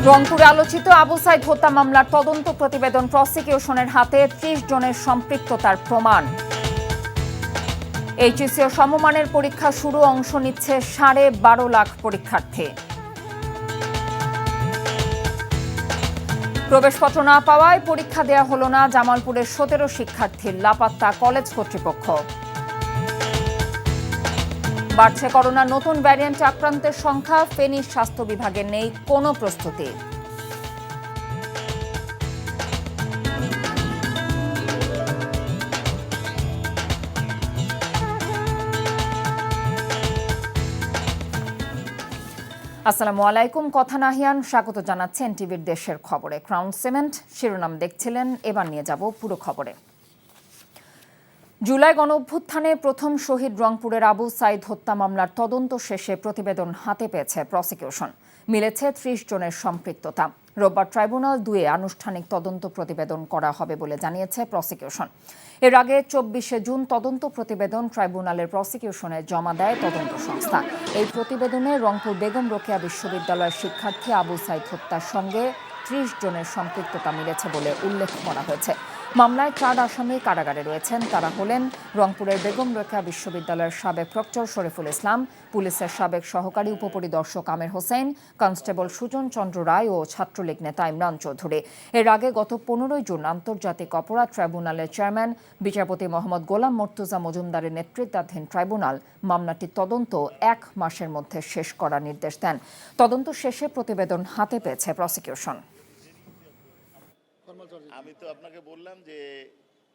রংপুরে আলোচিত আবু সাইদ হত্যা মামলার তদন্ত প্রতিবেদন প্রসিকিউশনের হাতে ৩০ জনের সম্পৃক্ততার প্রমাণ। এইচএসসি ও সমমানের পরীক্ষা শুরু, অংশ নিচ্ছে ১২.৫ লাখ পরীক্ষার্থী। প্রবেশপত্র না পাওয়ায় পরীক্ষা দেয়া হলো না জামালপুরের ১৭ শিক্ষার্থীর, লাপাত্তা কলেজ কর্তৃপক্ষ। বাড়ছে করোনার নতুন ভ্যারিয়েন্ট আক্রান্তের সংখ্যা, ফেনীর স্বাস্থ্য বিভাগের নেই কোনো প্রস্তুতি। আসসালামু আলাইকুম, কথা নাহিয়ান, স্বাগত জানাচ্ছেন টিভির দেশের খবরে। ক্রাউন সিমেন্ট শিরোনাম দেখছিলেন, এবার নিয়ে যাব পুরো খবরে। জুলাই গণঅভ্যুত্থানে প্রথম শহীদ রংপুরের আবু সাইদ হত্যা মামলার তদন্ত শেষে প্রতিবেদন হাতে পেয়েছে প্রসিকিউশন। মিলেছে ৩০ জনের সম্পৃক্ততা। রোববার ট্রাইব্যুনাল ২-এ আনুষ্ঠানিক তদন্ত প্রতিবেদন করা হবে বলে জানিয়েছে প্রসিকিউশন। এর আগে ২৪শে জুন তদন্ত প্রতিবেদন ট্রাইব্যুনালের প্রসিকিউশনে জমা দেয় তদন্ত সংস্থা। এই প্রতিবেদনে রংপুর বেগম রোকেয়া বিশ্ববিদ্যালয়ের শিক্ষার্থী আবু সাইদ হত্যার সঙ্গে ৩০ জনের সম্পৃক্ততা মিলেছে বলে উল্লেখ করা হয়েছে। মামলায় ৪ আসামি কারাগারে রয়েছেন। তারা হলেন রংপুরের বেগম রোকেয়া বিশ্ববিদ্যালয়ের সাবেক প্রক্টর শরীফুল ইসলাম, পুলিশের সাবেক সহকারী উপপরিদর্শক আমির হোসেন, কনস্টেবল সুজন চন্দ্র রায় ও ছাত্রলীগ নেতা ইমরান চৌধুরী। এর আগে গত ১৫ জুন আন্তর্জাতিক অপরাধ ট্রাইব্যুনালের চেয়ারম্যান বিচারপতি মোহাম্মদ গোলাম মর্তুজা মজুমদারের নেতৃত্বাধীন ট্রাইব্যুনাল মামলাটির তদন্ত ১ মাসের মধ্যে শেষ করার নির্দেশ দেন। তদন্ত শেষে প্রতিবেদন হাতে পেয়েছে প্রসিকিউশন। আমি তো আপনাকে বললাম যে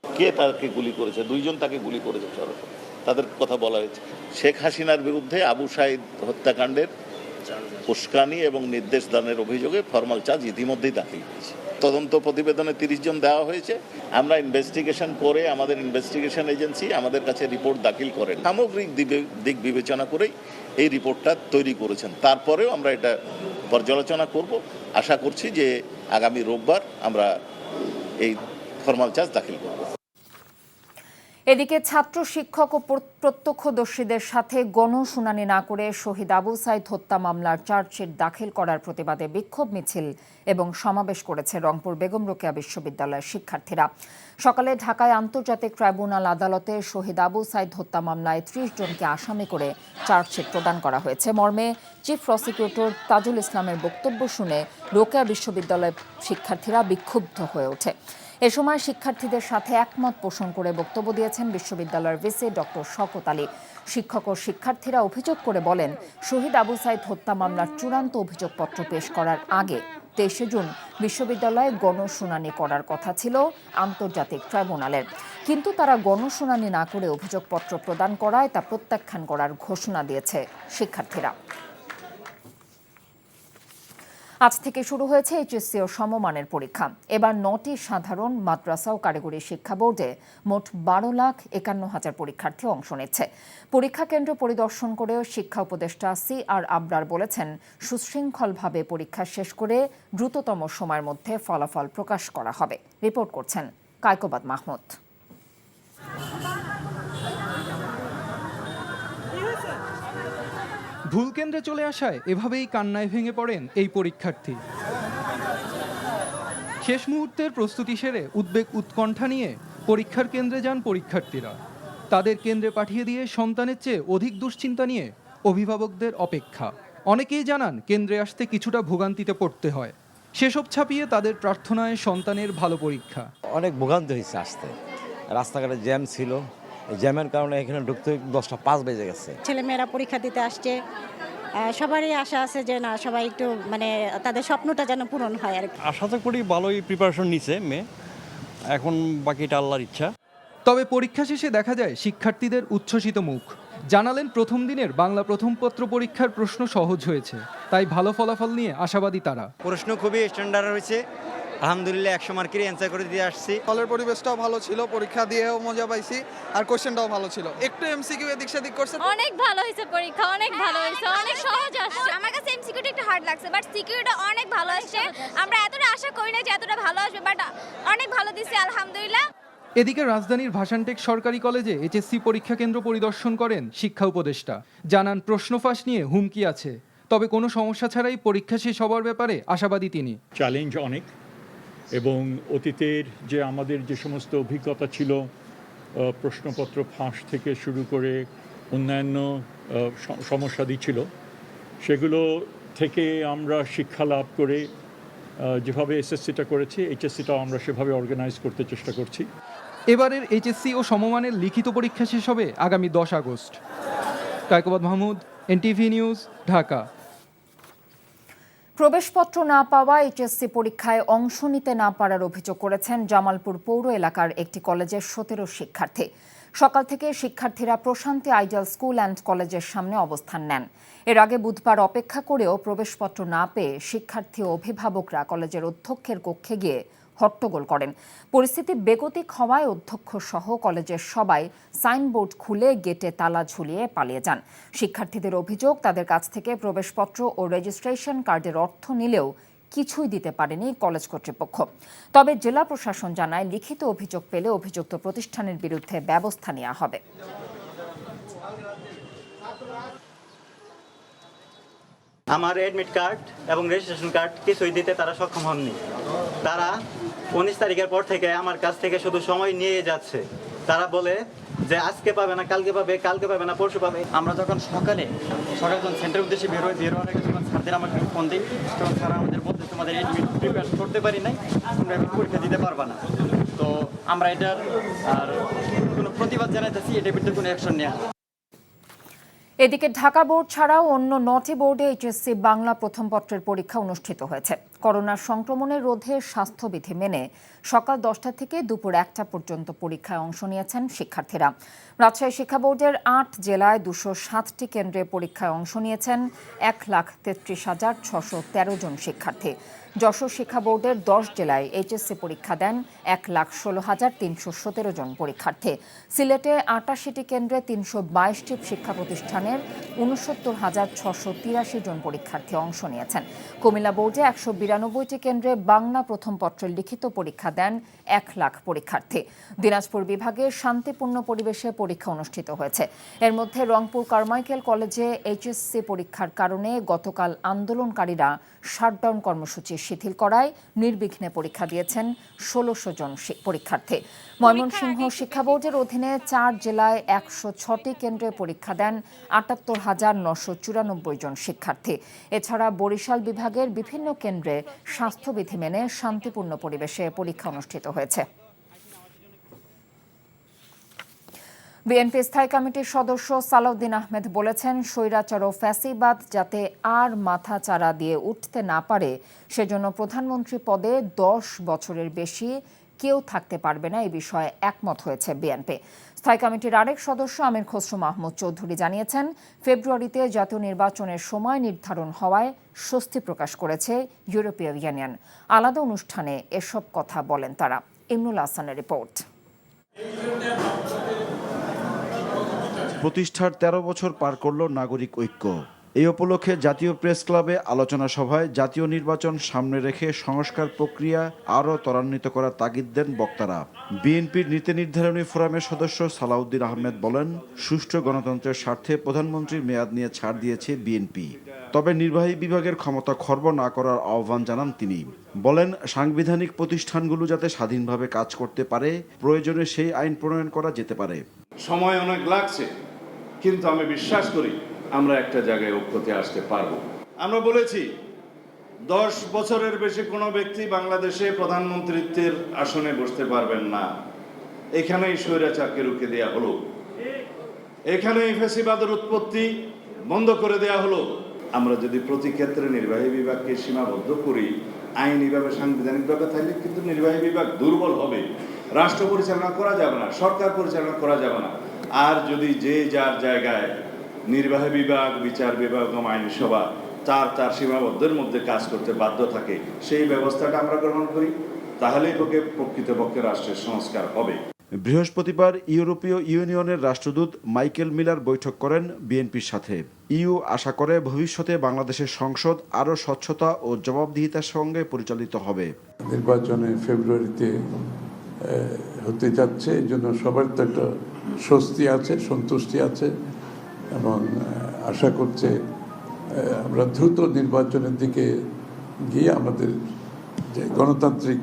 কে তাকে গুলি করেছে, ২ জন তাকে গুলি করেছে, সরাসরি তাদের কথা বলা হয়েছে। শেখ হাসিনার বিরুদ্ধে আবু সাইদ হত্যাকাণ্ডের উস্কানি এবং নির্দেশ দানের অভিযোগে ফরমাল চার্জ ইতিমধ্যেই দাখিল হয়েছে। তদন্ত প্রতিবেদনে ৩০ জন দেওয়া হয়েছে। আমরা ইনভেস্টিগেশন করে আমাদের ইনভেস্টিগেশন এজেন্সি আমাদের কাছে রিপোর্ট দাখিল করেন, সামগ্রিক দিক বিবেচনা করেই এই রিপোর্টটা তৈরি করেছেন। তারপরেও আমরা এটা পর্যালোচনা করব। আশা করছি যে আগামী রোববার আমরা এই ফরমাল চার্জ দাখিল করব। এদিকে ছাত্র, শিক্ষক ও প্রত্যক্ষদর্শীদের সাথে গণশুনানি না করে শহীদ আবু সাইদ হত্যা মামলার চার্জশিট দাখিল করার প্রতিবাদে বিক্ষোভ মিছিল এবং সমাবেশ করেছে রংপুর বেগম রোকেয়া বিশ্ববিদ্যালয়ের শিক্ষার্থীরা। সকালে ঢাকায় আন্তর্জাতিক ট্রাইব্যুনাল আদালতে শহীদ আবু সাইদ হত্যা মামলায় ৩০ জনকে আসামি করে চার্জশিট প্রদান করা হয়েছে মর্মে চিফ প্রসিকিউটর তাজুল ইসলামের বক্তব্য শুনে রোকেয়া বিশ্ববিদ্যালয়ের শিক্ষার্থীরা বিক্ষুব্ধ হয়ে ওঠে। এ সময় শিক্ষার্থীদের সাথে একমত পোষণ করে বক্তব্য দিয়েছেন বিশ্ববিদ্যালয়ের ভিসি ডক্টর শওকত আলী। শিক্ষক ও শিক্ষার্থীরা অভিযোগ করে বলেন, শহীদ আবু সাইদ হত্যা মামলার চূড়ান্ত অভিযোগপত্র পেশ করার আগে ২৩শে জুন বিশ্ববিদ্যালয়ে গণশুনানি করার কথা ছিল আন্তর্জাতিক ট্রাইব্যুনালের, কিন্তু তারা গণশুনানি না করে অভিযোগপত্র প্রদান করায় তা প্রত্যাখ্যান করার ঘোষণা দিয়েছে শিক্ষার্থীরা। আজ থেকে শুরু হয়েছে এইচএসসি ও সমমানের পরীক্ষা। এবার ৯টি সাধারণ, মাদ্রাসা ও কারিগরি শিক্ষা বোর্ডে মোট ১২,৫১,০০০ পরীক্ষার্থী অংশ নিচ্ছে। পরীক্ষা কেন্দ্র পরিদর্শন করে শিক্ষা উপদেষ্টা CR আবরার বলেছেন, সুশৃঙ্খলভাবে পরীক্ষা শেষ করে দ্রুততম সময়ের মধ্যে ফলাফল প্রকাশ করা হবে। রিপোর্ট করছেন কায়কোবাদ মাহমুদ। ভুল কেন্দ্রে চলে আসায় এভাবেই কান্নায় ভেঙে পড়েন এই পরীক্ষার্থী। শেষ মুহূর্তের প্রস্তুতি সেরে উদ্বেগ উৎকণ্ঠা নিয়ে পরীক্ষার কেন্দ্রে যান পরীক্ষার্থীরা। তাদের কেন্দ্রে পাঠিয়ে দিয়ে সন্তানের চেয়ে অধিক দুশ্চিন্তা নিয়ে অভিভাবকদের অপেক্ষা। অনেকেই জানান কেন্দ্রে আসতে কিছুটা ভোগান্তিতে পড়তে হয়। সেসব ছাপিয়ে তাদের প্রার্থনায় সন্তানের ভালো পরীক্ষা। অনেক ভোগান্তি হয়েছে আসতে, রাস্তাঘাটে জ্যাম ছিল, জ্যামের কারণে এখানে ঢুকতে 10টা 5 বেজে গেছে। ছেলেমেয়েরা পরীক্ষা দিতে আসছে, সবারই আশা আছে যে না সবাই একটু তাদের স্বপ্নটা যেন পূরণ হয় আর কি। আশা তো করি ভালোই প্রিপারেশন নিছে মেয়ে, এখন বাকিটা আল্লাহর ইচ্ছা। তবে পরীক্ষা শেষে দেখা যায় শিক্ষার্থীদের উচ্ছ্বসিত মুখ। জানালেন প্রথম দিনের বাংলা প্রথম পত্র পরীক্ষার প্রশ্ন সহজ হয়েছে, তাই ভালো ফলাফল নিয়ে আশাবাদী তারা। প্রশ্ন খুবই স্ট্যান্ডার্ড হয়েছে, আলহামদুলিল্লাহ 100 মার্কেরই অ্যান্সার করে দিয়ে আসছি। হলের পরিবেশটাও ভালো ছিল, পরীক্ষা দিয়েও মজা পাইছি, আর কোশ্চেনটাও ভালো ছিল। একটু এমসিকিউ এদিক সেদিক করছে। অনেক ভালো হয়েছে পরীক্ষা, অনেক ভালো হয়েছে, অনেক সহজ আসছে। আমার কাছে এমসিকিউটা একটু হার্ড লাগছে, বাট সিকিউরিটা অনেক ভালো আসছে। আমরা এতটা আশা করি না যে এতটা ভালো আসবে, বাট অনেক ভালো দিছি আলহামদুলিল্লাহ। এদিকে রাজধানীর ভাসানটেক সরকারি কলেজে এইচএসসি পরীক্ষা কেন্দ্র পরিদর্শন করেন শিক্ষা উপদেষ্টা। জানান প্রশ্ন ফাঁস নিয়ে হুমকি আছে, তবে কোনো সমস্যা ছাড়াই পরীক্ষা শেষ হবার ব্যাপারে আশাবাদী তিনি। চ্যালেঞ্জ অনেক, এবং অতীতের যে আমাদের যে সমস্ত অভিজ্ঞতা ছিল, প্রশ্নপত্র ফাঁস থেকে শুরু করে অন্যান্য সমস্যাদি ছিল, সেগুলো থেকে আমরা শিক্ষা লাভ করে যেভাবে এসএসসিটা করেছি, এইচএসসিটাও আমরা সেভাবে অর্গানাইজ করতে চেষ্টা করছি। এবারের এইচএসসি ও সমমানের লিখিত পরীক্ষা শেষ হবে আগামী 10 August. Kaikobad Mahmud, NTV news, Dhaka. প্রবেশপত্র না পাওয়া এইচএসসি পরীক্ষায় অংশ নিতে না পারার অভিযোগ করেছেন জামালপুর পৌর এলাকার একটি কলেজের 17 শিক্ষার্থী। সকাল থেকে শিক্ষার্থীরা প্রশান্তি আইডিয়াল স্কুল অ্যান্ড কলেজের সামনে অবস্থান নেন। এর আগে বুধবার অপেক্ষা করেও প্রবেশপত্র না পেয়ে শিক্ষার্থী ও অভিভাবকরা কলেজের অধ্যক্ষের কক্ষে গিয়ে হট্টগোল করেন। পরিস্থিতি বেগতিক হওয়ায় অধ্যক্ষ সহ কলেজের সবাই সাইনবোর্ড খুলে গেটে তালা ঝুলিয়ে পালিয়ে যান। শিক্ষার্থীদের অভিযোগ, তাদের কাছ থেকে প্রবেশপত্র ও রেজিস্ট্রেশন কার্ডের অর্থ নিলেও কিছুই দিতে পারেনি কলেজ কর্তৃপক্ষ। তবে জেলা প্রশাসন জানায়, লিখিত অভিযোগ পেলে অভিযুক্ত প্রতিষ্ঠানের বিরুদ্ধে ব্যবস্থা নেওয়া হবে। আমার অ্যাডমিট কার্ড এবং রেজিস্ট্রেশন কার্ড কিছুই দিতে তারা সক্ষম হননি। তারা 19 তারিখের পর থেকে আমার কাছ থেকে শুধু সময় নিয়ে যাচ্ছে। তারা বলে যে আজকে পাবে না, কালকে পাবে, কালকে পাবে না, পরশু পাবে। আমরা যখন সকালে যখন সেন্টারের উদ্দেশ্যে বেরোয়ার আগে যখন স্যারদের আমাকে ফোন দিই, তখন স্যার আমাদের বলতে তোমাদের অ্যাডমিট প্রিপেয়ার করতে পারি নাই, তোমরা এখন পরীক্ষা দিতে পারবা না। তো আমরা এটার আর কোনো প্রতিবাদ জানাইতেছি, এটার বিরুদ্ধে কোনো অ্যাকশন নেওয়া। এদিকে ঢাকা বোর্ড ছাড়াও অন্য 9টি বোর্ডে এইচএসসি বাংলা প্রথম পত্রের পরীক্ষা অনুষ্ঠিত হয়েছে। করোনার সংক্রমণের রোধে স্বাস্থ্যবিধি মেনে সকাল 10টা থেকে দুপুর 1টা পর্যন্ত পরীক্ষায় অংশ নিয়েছেন শিক্ষার্থীরা। রাজশাহী শিক্ষা বোর্ডের 8 জেলায় 207টি কেন্দ্রে পরীক্ষায় অংশ নিয়েছেন 1,33,613 জন শিক্ষার্থী। যশোর শিক্ষা বোর্ডের 10 জেলায় এইচএসসি পরীক্ষা দেন 1,16,317 জন পরীক্ষার্থী। সিলেটে 88টি কেন্দ্রে 322টি শিক্ষা প্রতিষ্ঠানের 69,683 জন পরীক্ষার্থী অংশ নিয়েছেন। কুমিল্লা বোর্ডে 192টি কেন্দ্রে বাংলা প্রথম পত্রের লিখিত পরীক্ষা দেন 1 লাখ পরীক্ষার্থী। দিনাজপুর বিভাগে শান্তিপূর্ণ পরিবেশে পরীক্ষা অনুষ্ঠিত হয়েছে। এর মধ্যে রংপুর কারমাইকেল কলেজে এইচএসসি পরীক্ষার কারণে গতকাল আন্দোলনকারীরা শাটডাউন কর্মসূচি শিথিল করায় নির্বিঘ্নে পরীক্ষা দিয়েছেন 1600 জন পরীক্ষার্থী। ময়মনসিংহ শিক্ষা বোর্ডের অধীনে 4 জেলায় 106টি কেন্দ্রে পরীক্ষা দেন 78,994 জন শিক্ষার্থী। এছাড়া বরিশাল বিভাগের বিভিন্ন কেন্দ্রে স্বাস্থ্যবিধি মেনে শান্তিপূর্ণ পরিবেশে পরীক্ষা অনুষ্ঠিত হয়েছে। বিএনপি স্থায়ী কমিটির সদস্য সালাউদ্দিন আহমেদ বলেছেন, স্বৈরাচার ও ফ্যাসিবাদ যাতে আর মাথা চাড়া দিয়ে উঠতে না পারে, সেজন্য প্রধানমন্ত্রী পদে 10 বছরের বেশি কেউ থাকতে পারবে না, এই বিষয়ে একমত হয়েছে বিএনপি। স্থায়ী কমিটির আরেক সদস্য আমির খসরু মাহমুদ চৌধুরী জানিয়েছেন, ফেব্রুয়ারিতে জাতীয় নির্বাচনের সময় নির্ধারণ হওয়ায় স্বস্তি প্রকাশ করেছে ইউরোপীয় ইউনিয়ন। আলাদা অনুষ্ঠানে এসব কথা বলেন তারা। ইমরুল হাসানের রিপোর্ট। প্রতিষ্ঠার 13 বছর পার করল নাগরিক ঐক্য। এই উপলক্ষে জাতীয় প্রেস ক্লাবে আলোচনা সভায় জাতীয় নির্বাচন সামনে রেখে সংস্কার প্রক্রিয়া আরও ত্বরান্বিত করার তাগিদ দেন বক্তারা। বিএনপির নীতি নির্ধারণী ফোরামের সদস্য সালাউদ্দিন আহমেদ বলেন, সুষ্ঠু গণতন্ত্রের স্বার্থে প্রধানমন্ত্রীর মেয়াদ নিয়ে ছাড় দিয়েছে বিএনপি। তবে নির্বাহী বিভাগের ক্ষমতা খর্ব না করার আহ্বান জানান তিনি। বলেন, সাংবিধানিক প্রতিষ্ঠানগুলো যাতে স্বাধীনভাবে কাজ করতে পারে, প্রয়োজনে সেই আইন প্রণয়ন করা যেতে পারে। সময় অনেক লাগছে, কিন্তু আমি বিশ্বাস করি আমরা একটা জায়গায় ঐক্যতে আসতে পারবো। আমরা বলেছি 10 বছরের বেশি কোনো ব্যক্তি বাংলাদেশে প্রধানমন্ত্রীত্বের আসনে বসতে পারবেন না। এখানেই স্বৈরাচারকে রুখে দেয়া হলো, এখানেই ফ্যাসিবাদের উৎপত্তি বন্ধ করে দেয়া হলো। আমরা যদি প্রতি ক্ষেত্রে নির্বাহী বিভাগকে সীমাবদ্ধ করি, আইনিভাবে সাংবিধানিকভাবে থাকলে কিন্তু নির্বাহী বিভাগ দুর্বল হবে, রাষ্ট্র পরিচালনা করা যাবে না, সরকার পরিচালনা করা যাবে না। আর যদি যে যার জায়গায় নির্বাহী বিভাগ, বিচার বিভাগ এবং আইনসভা তার সীমাবদ্ধের মধ্যে কাজ করতে বাধ্য থাকে, সেই ব্যবস্থাটা আমরা গ্রহণ করি, তাহলেই প্রকৃতপক্ষে রাষ্ট্রের সংস্কার হবে। বৃহস্পতিবার ইউরোপীয় ইউনিয়নের রাষ্ট্রদূত মাইকেল মিলার বৈঠক করেন বিএনপির সাথে। ইইউ আশা করে ভবিষ্যতে বাংলাদেশের সংসদ আরও স্বচ্ছতা ও জবাবদিহিতার সঙ্গে পরিচালিত হবে। নির্বাচনে ফেব্রুয়ারিতে হতে যাচ্ছে, এই জন্য সবার তো একটা স্বস্তি আছে, সন্তুষ্টি আছে এবং আশা করছে আমরা দ্রুত নির্বাচনের দিকে গিয়ে আমাদের যে গণতান্ত্রিক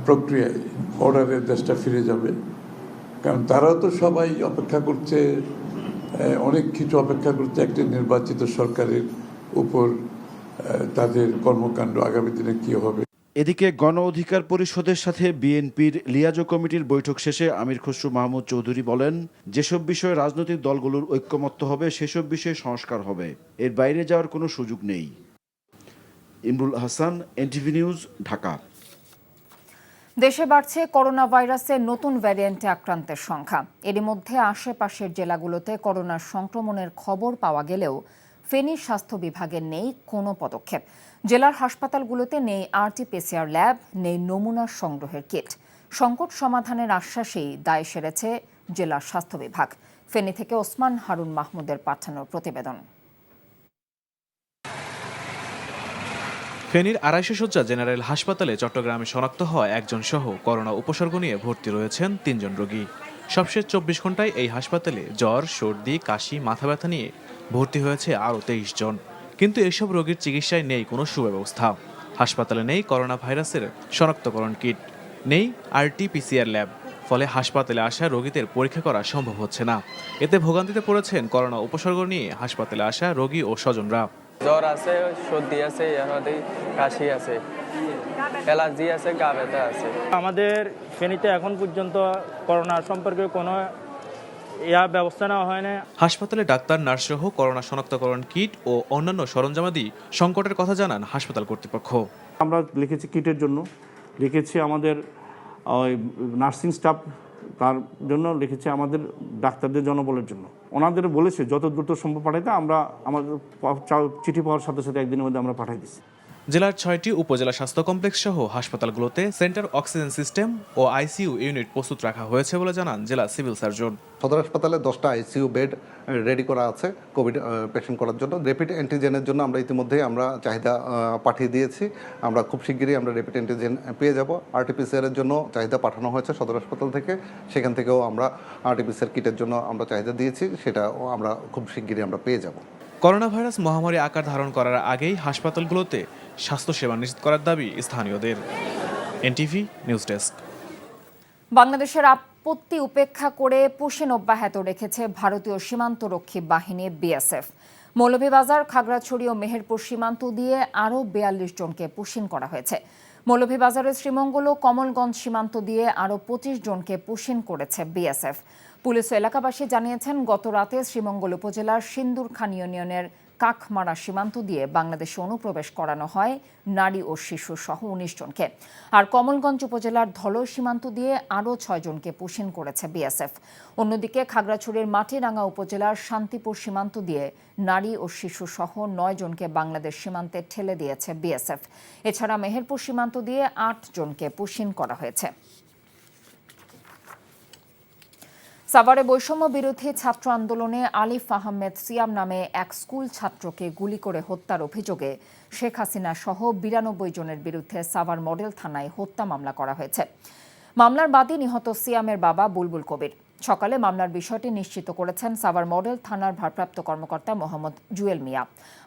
প্রক্রিয়ায় অর্ডারের দেশটা ফিরে যাবে। কারণ তারাও তো সবাই অপেক্ষা করছে, অনেক কিছু অপেক্ষা করছে একটি নির্বাচিত সরকারের উপর তাদের কর্মকাণ্ড আগামী দিনে কী হবে। এদিকে গণ অধিকার পরিষদের সাথে বিএনপির লিয়াজো কমিটির বৈঠক শেষে আমির খসরু মাহমুদ চৌধুরী বলেন, যেসব বিষয়ে রাজনৈতিক দলগুলোর ঐক্যমত্য হবে সেসব বিষয়ে সংস্কার হবে, এর বাইরে যাওয়ার কোনো সুযোগ নেই। Imrul Hasan, NTV news, Dhaka. দেশে বাড়ছে করোনা ভাইরাসের নতুন ভ্যারিয়েন্টে আক্রান্তের সংখ্যা। এরই মধ্যে আশেপাশের জেলাগুলোতে করোনার সংক্রমণের খবর পাওয়া গেলেও ফেনীর স্বাস্থ্য বিভাগের নেই কোনো পদক্ষেপ। জেলার হাসপাতালগুলোতে নেই আরটি-পিসিআর ল্যাব, নেই নমুনা সংগ্রহের কিট। সংকট সমাধানের আশ্বাসেই দায় সেরেছে জেলার স্বাস্থ্য বিভাগ। ফেনী থেকে ওসমান হারুন মাহমুদের পাঠানো প্রতিবেদন। ফেনীর ২৫০ শয্যা জেনারেল হাসপাতালে চট্টগ্রামে শনাক্ত হওয়া একজন সহ করোনা উপসর্গ নিয়ে ভর্তি রয়েছেন ৩ জন রোগী। সবশেষ ২৪ ঘন্টায় এই হাসপাতালে জ্বর, সর্দি, কাশি, মাথা ব্যথা নিয়ে ভর্তি হয়েছে আরও ২৩ জন। কিন্তু এসব রোগীর চিকিৎসায় নেই কোনো সুব্যবস্থা। হাসপাতালে নেই করোনা ভাইরাসের শনাক্তকরণ কিট, নেই আরটি-পিসিআর ল্যাব। ফলে হাসপাতালে আসা রোগীদের পরীক্ষা করা সম্ভব হচ্ছে না। এতে ভোগান্তিতে পড়েছেন করোনা উপসর্গ নিয়ে হাসপাতালে আসা রোগী ও স্বজনরা। জ্বর আছে, সর্দি আছে, কাশি আছে, অ্যালার্জি আছে, গা ব্যথা আছে। আমাদের ফেনীতে এখন পর্যন্ত করোনা সম্পর্কে কোনো ব্যবস্থা নেওয়া হয় না। হাসপাতালে ডাক্তার, নার্স সহ করোনা শনাক্তকরণ কিট ও অন্যান্য সরঞ্জামাদি সংকটের কথা জানান হাসপাতাল কর্তৃপক্ষ। আমরা লিখেছি কিটের জন্য, লিখেছি আমাদের নার্সিং স্টাফ, তার জন্য লিখেছি আমাদের ডাক্তারদের জনবলের জন্য। ওনাদের বলেছে যত দ্রুত সম্ভব পাঠাইতে, আমরা আমাদের চিঠি পাওয়ার সাথে সাথে একদিনের মধ্যে আমরা পাঠাই দিচ্ছি। জেলার 6টি উপজেলা স্বাস্থ্য কমপ্লেক্স সহ হাসপাতালগুলোতে সেন্টার অক্সিজেন সিস্টেম ও আইসিইউ ইউনিট প্রস্তুত রাখা হয়েছে বলে জানান জেলা সিভিল সার্জন। সদর হাসপাতালে 10টা আইসিইউ বেড রেডি করা আছে কোভিড পেশেন্ট করার জন্য। র্যাপিড অ্যান্টিজেনের জন্য আমরা ইতিমধ্যেই চাহিদা পাঠিয়ে দিয়েছি। আমরা খুব শিগগিরই আমরা র্যাপিড অ্যান্টিজেন পেয়ে যাব। আরটি-পিসিআর এর জন্য চাহিদা পাঠানো হয়েছে সদর হাসপাতাল থেকে, সেখান থেকেও আমরা আরটি-পিসিআর কিটের জন্য আমরা চাহিদা দিয়েছি, সেটাও আমরা খুব শিগগিরই আমরা পেয়ে যাব। করোনা ভাইরাস মহামারী আকার ধারণ করার আগেই হাসপাতালগুলোতে স্বাস্থ্যসেবা নিশ্চিত করার দাবি স্থানীয়দের। NTV news desk. বাংলাদেশের আপত্তি উপেক্ষা করে পুশিন অব্যাহত রেখেছে ভারতীয় সীমান্তরক্ষী বাহিনী বিএসএফ। মৌলভীবাজার, খাগড়াছড়ি ও মেহেরপুর সীমান্ত দিয়ে আরও ৪২ জনকে পুশিন করা হয়েছে। মৌলভীবাজারের শ্রীমঙ্গল ও কমলগঞ্জ সীমান্ত দিয়ে আরও ২৫ জনকে পুশিন করেছে বিএসএফ। পুলিশ ও এলাকাবাসী জানিয়েছেন, গত রাতে শ্রীমঙ্গল উপজেলার সিন্দুরখান ইউনিয়নের কাকমারা সীমান্ত দিয়ে বাংলাদেশে অনুপ্রবেশ করানো হয় নারী ও শিশু সহ ১৯ জনকে। আর কমলগঞ্জ উপজেলার ধলই সীমান্ত দিয়ে আরও ৬ জনকে পুশিন করেছে বিএসএফ। অন্যদিকে খাগড়াছড়ির মাটিরাঙ্গা উপজেলার শান্তিপুর সীমান্ত দিয়ে নারী ও শিশু সহ ৯ জনকে বাংলাদেশ সীমান্তে ঠেলে দিয়েছে বিএসএফ। এছাড়া মেহেরপুর সীমান্ত দিয়ে ৮ জনকে পুশিন করা হয়েছে। সাভারে বৈষম্য বিরোধী ছাত্র আন্দোলনে আলিফ আহমেদ সিয়াম নামে এক স্কুল ছাত্রকে গুলি করে হত্যার অভিযোগে শেখ হাসিনা সহ ৯২ জনের বিরুদ্ধে সাভার মডেল থানায় হত্যা মামলা করা হয়েছে। মামলার বাদী নিহত সিয়ামের বাবা বুলবুল কবির। সকালে মামলার বিষয়টি নিশ্চিত করেছেন সাভার মডেল থানার ভারপ্রাপ্ত কর্মকর্তা মোহাম্মদ জুয়েল মিয়া।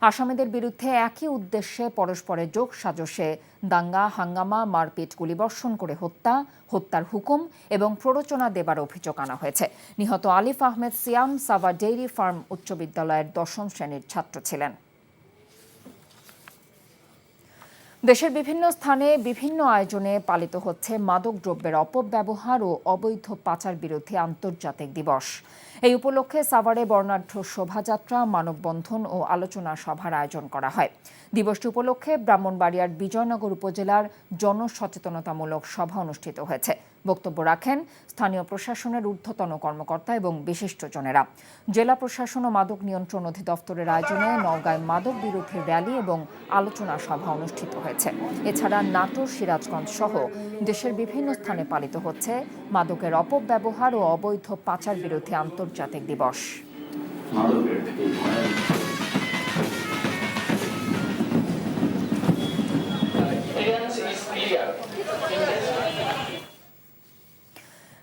আসামিদের বিরুদ্ধে একই উদ্দেশ্যে পরস্পরের যোগ সাজশে দাঙ্গা, হাঙ্গামা, মারপিট, গুলিবর্ষণ করে হত্যার হুকুম এবং প্ররোচনা দেবার অভিযোগ আনা হয়েছে। নিহত আলিফ আহমেদ সিয়াম সাভার ডেইরি ফার্ম উচ্চ বিদ্যালয়ের ১০ম শ্রেণীর ছাত্র ছিলেন। দেশের বিভিন্ন স্থানে বিভিন্ন আয়োজনে পালিত হচ্ছে মাদক দ্রব্যের অপব্যবহার ও অবৈধ পাচার বিরোধী আন্তর্জাতিক দিবস। এই উপলক্ষে সাভারে বর্ণাঢ্য শোভাযাত্রা, মানববন্ধন ও আলোচনা সভার আয়োজন করা হয়। দিবসটি উপলক্ষে ব্রাহ্মণবাড়িয়ার বিজয়নগর উপজেলার জনসচেতনতামূলক সভা অনুষ্ঠিত হয়েছে। বক্তব্য রাখেন স্থানীয় প্রশাসনের ঊর্ধ্বতন কর্মকর্তা এবং বিশিষ্টজনেরা। জেলা প্রশাসন ও মাদক নিয়ন্ত্রণ অধিদপ্তরের আয়োজনে নওগাঁয় মাদক বিরোধী র্যালি এবং আলোচনা সভা অনুষ্ঠিত হয়েছে। এছাড়া নাটোর, সিরাজগঞ্জ সহ দেশের বিভিন্ন স্থানে পালিত হচ্ছে মাদকের অপব্যবহার ও অবৈধ পাচার বিরোধী আন্তর্জাতিক দিবস।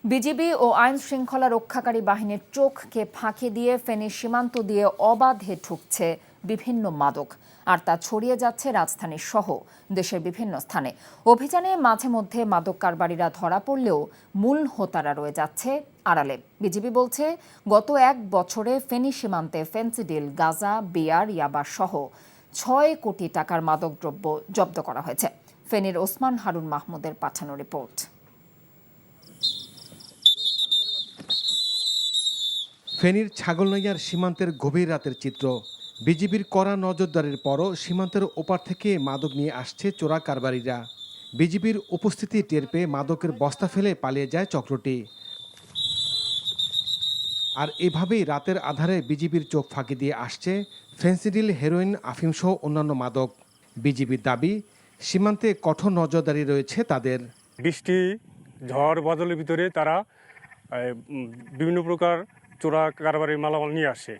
বিজিবি ও আইন শৃঙ্খলা রক্ষাকারী বাহিনীর চোখকে ফাঁকি দিয়ে ফেনীর সীমান্ত দিয়ে অবাধে ঢুকছে বিভিন্ন মাদক, আর তা ছড়িয়ে যাচ্ছে রাজধানী সহ দেশের বিভিন্ন স্থানে। অভিযানে মাঝে মধ্যে মাদক কারবারিরা ধরা পড়লেও মূল হোতারা রয়ে যাচ্ছে আড়ালে। বিজিবি বলছে, গত 1 বছরে ফেনী সীমান্তে ফেন্সিডিল, গাঁজা, বিয়ার, ইয়াবা সহ 6 কোটি টাকার মাদকদ্রব্য জব্দ করা হয়েছে। ফেনীর ওসমান হারুন মাহমুদের পাঠানো রিপোর্ট। ফেনীর ছাগলনাইয়ার সীমান্তের গভীর রাতের চিত্র। বিজিবির কড়া নজরদারির পরও সীমান্তের ওপার থেকে মাদক নিয়ে আসছে চোরা কারবারিরা। বিজিবির উপস্থিতি টের পেয়ে মাদকের বস্তা ফেলে পালিয়ে যায় চক্রটি। আর এভাবেই রাতের আধারে বিজিবির চোখ ফাঁকি দিয়ে আসছে ফেন্সিডিল, হেরোইন, আফিমসহ অন্যান্য মাদক। বিজিবির দাবি, সীমান্তে কঠোর নজরদারি রয়েছে তাদের। বৃষ্টি, ঝড় বাদলের ভিতরে তারা বিভিন্ন প্রকার চোরা কারবারির মালামাল নিয়ে আসে।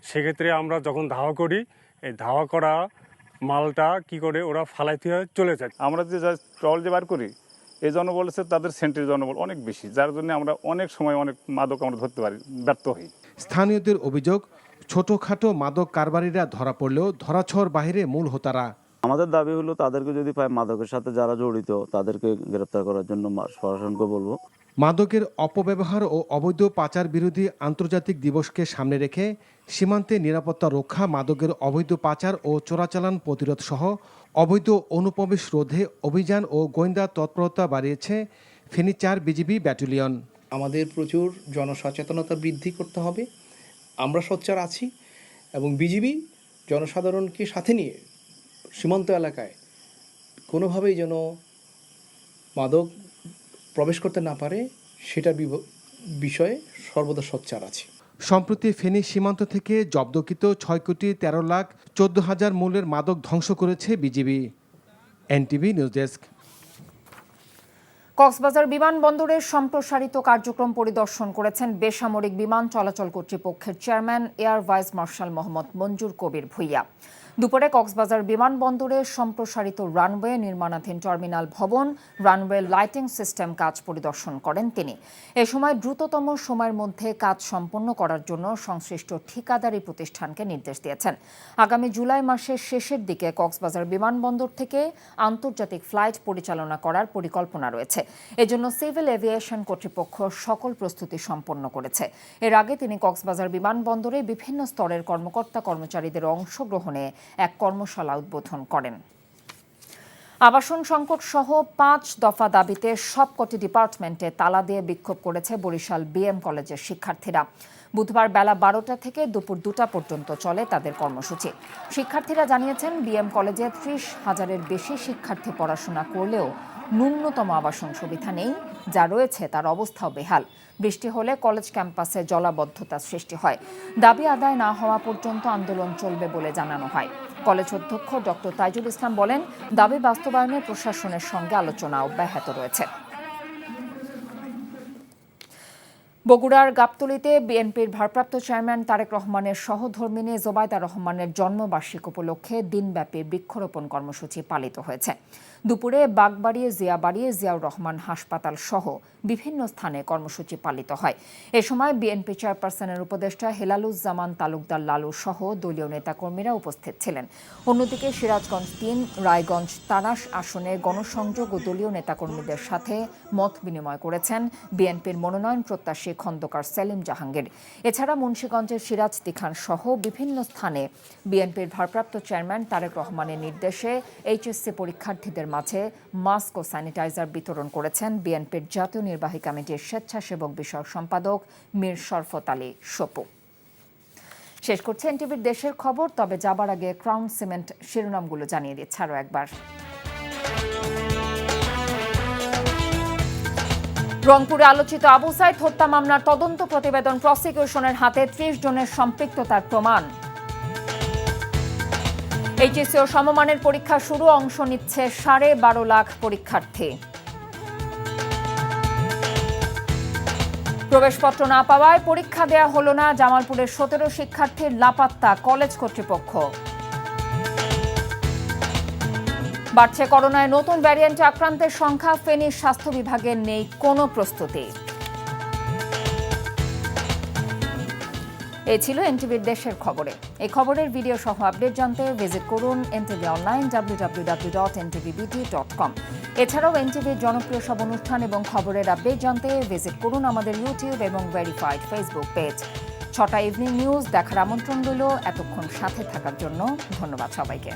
সেক্ষেত্রে আমরা যখন ধাওয়া করি, এই ধাওয়া করা মালটা কি করে ওরা ফালাইতে চলে যায়। আমরা যে ট্রল যে বার করি, এই জনবল হচ্ছে তাদের সেন্ট্রির জনবল অনেক বেশি, যার জন্য আমরা অনেক সময় অনেক মাদক আমরা ধরতে পারি, ব্যর্থ হই। স্থানীয়দের অভিযোগ, ছোটখাটো মাদক কারবারিরা ধরা পড়লেও ধরাছোঁয়ার বাইরে মূল হোতারা। আমাদের দাবি হলো তাদেরকে যদি পায়, মাদকের সাথে যারা জড়িত তাদেরকে গ্রেপ্তার করার জন্য প্রশাসনকে বলবো। মাদকের অপব্যবহার ও অবৈধ পাচার বিরোধী আন্তর্জাতিক দিবসকে সামনে রেখে সীমান্তে নিরাপত্তা রক্ষা, মাদকের অবৈধ পাচার ও চোরাচালান প্রতিরোধ সহ অবৈধ অনুপ্রবেশ রোধে অভিযান ও গোয়েন্দা তৎপরতা বাড়িয়েছে ফেনী 4 বিজিবি ব্যাটালিয়ন। আমাদের প্রচুর জনসচেতনতা বৃদ্ধি করতে হবে। আমরা সোচ্চার আছি এবং বিজিবি জনসাধারণকে সাথে নিয়ে সীমান্ত এলাকায় কোনোভাবেই যেন মাদক প্রবেশ করতে না পারে, সেটা বিষয়ে সর্বদা সোচ্চার আছে। সম্প্রতি ফেনী সীমান্ত থেকে জব্দকৃত 6,13,14,000 মূল্যের মাদক ধ্বংস করেছে BGB. NTV news desk. Cox's Bazar বিমানবন্দরের সম্প্রসারিত কার্যক্রম পরিদর্শন করেছেন বেসামরিক বিমান চলাচল কর্তৃপক্ষের chairman air vice marshal Mohammad Manzur Kabir Bhuiyan. দুপুরে কক্সবাজার বিমানবন্দরের সম্প্রসারিত রানওয়ে, নির্মাণাধীন টার্মিনাল ভবন, রানওয়ে লাইটিং সিস্টেম কাজ পরিদর্শন করেন তিনি। এ সময় দ্রুততম সময়ের মধ্যে কাজ সম্পন্ন করার জন্য সংশ্লিষ্ট ঠিকাদারি প্রতিষ্ঠানকে নির্দেশ দিয়েছেন। আগামী জুলাই মাসের শেষের দিকে কক্সবাজার বিমানবন্দর থেকে আন্তর্জাতিক ফ্লাইট পরিচালনা করার পরিকল্পনা রয়েছে। এজন্য সিভিল এভিয়েশন কর্তৃপক্ষ সকল প্রস্তুতি সম্পন্ন করেছে। এর আগে তিনি কক্সবাজার বিমানবন্দরে বিভিন্ন স্তরের কর্মকর্তা কর্মচারীদের অংশগ্রহণে এক কর্মশালা উদ্বোধন করেন। আবাসন সংকট সহ 5 দফা দাবিতে সবকটি ডিপার্টমেন্টে তালা দিয়ে বিক্ষোভ করেছে বরিশাল বিএম কলেজের শিক্ষার্থীরা। বুধবার বেলা 12টা থেকে দুপুর 2টা পর্যন্ত চলে তাদের কর্মসূচি। শিক্ষার্থীরা জানিয়েছেন, বিএম কলেজে 30,000-এর বেশি শিক্ষার্থী পড়াশোনা করলেও ন্যূনতম আবাসন সুবিধা নেই, যা রয়েছে তার অবস্থাও বেহাল। বৃষ্টি হলে কলেজ ক্যাম্পাসে জলাবদ্ধতার সৃষ্টি হয়। দাবি আদায় না হওয়া পর্যন্ত আন্দোলন চলবে বলে জানানো হয়। কলেজ অধ্যক্ষ ডক্টর তাইজুল ইসলাম বলেন, দাবি বাস্তবায়নে প্রশাসনের সঙ্গে আলোচনা অব্যাহত রয়েছে। বগুড়ার গাবতলীতে বিএনপির ভারপ্রাপ্ত চেয়ারম্যান তারেক রহমানের সহধর্মিণী জোবায়দা রহমানের জন্মবার্ষিকী উপলক্ষে দিনব্যাপী বৃক্ষরোপণ কর্মসূচি পালিত হয়েছে। দুপুরে বাগবাড়ি, জিয়াবাড়ি, জিয়াউর রহমান হাসপাতাল সহ বিভিন্ন স্থানে কর্মসূচি পালিত হয়। এ সময় বিএনপি চেয়ারপারসনের উপদেষ্টা হেলালুজ্জামান তালুকদার লালু সহ দলীয় নেতাকর্মীরা উপস্থিত ছিলেন। অন্যদিকে সিরাজগঞ্জ 3, রায়গঞ্জ, তারাস আসনে গণসংযোগ ও দলীয় নেতাকর্মীদের সাথে মত বিনিময় করেছেন বিএনপির মনোনয়ন প্রত্যাশী খন্দকার সেলিম জাহাঙ্গীর। এছাড়া মুন্সিগঞ্জের সিরাজদি খান সহ বিভিন্ন স্থানে বিএনপির ভারপ্রাপ্ত চেয়ারম্যান তারেক রহমানের নির্দেশে এইচএসসি পরীক্ষার্থীদের মাঝে মাস্ক ও স্যানিটাইজার বিতরণ করেছেন বিএনপির জাতীয় নির্বাহী কমিটির স্বেচ্ছাসেবক বিষয়ক সম্পাদক মীর শরফত আলী সপু। শেষ করছে এনটিভির দেশের খবর, তবে যাবার আগে ক্রাউন সিমেন্ট শিরোনামগুলো জানিয়ে দিচ্ছে আরও একবার। রংপুরে আলোচিত আবু সাইদ হত্যা মামলার তদন্ত প্রতিবেদন প্রসিকিউশনের হাতে, 30 জনের সম্পৃক্ততার প্রমাণ। এইচএসসি ও সমমানের পরীক্ষা শুরু, অংশ নিচ্ছে 12.5 লাখ পরীক্ষার্থী। প্রবেশপত্র না পাওয়ায় পরীক্ষা দেয়া হলো না, জামালপুরের 17 শিক্ষার্থীর লাপাত্তা কলেজ কর্তৃপক্ষ। বাড়ছে করোনায় নতুন ভ্যারিয়েন্টে আক্রান্তের সংখ্যা, ফেনীর স্বাস্থ্য বিভাগের নেই কোনো প্রস্তুতি। এই ছিল এনটিভির দেশের খবরে। এই খবরের ভিডিও সহ আপডেট জানতে ভিজিট করুন এনটিভি অনলাইন www.ntvbt.com। এছাড়াও এনটিভির জনপ্রিয় সব অনুষ্ঠান এবং খবরের আপডেট জানতে ভিজিট করুন আমাদের ইউটিউব এবং ভেরিফাইড ফেসবুক পেজ। 6টা ইভিনিং নিউজ দেখার আমন্ত্রণ রইল। এতক্ষণ সাথে থাকার জন্য ধন্যবাদ সবাইকে।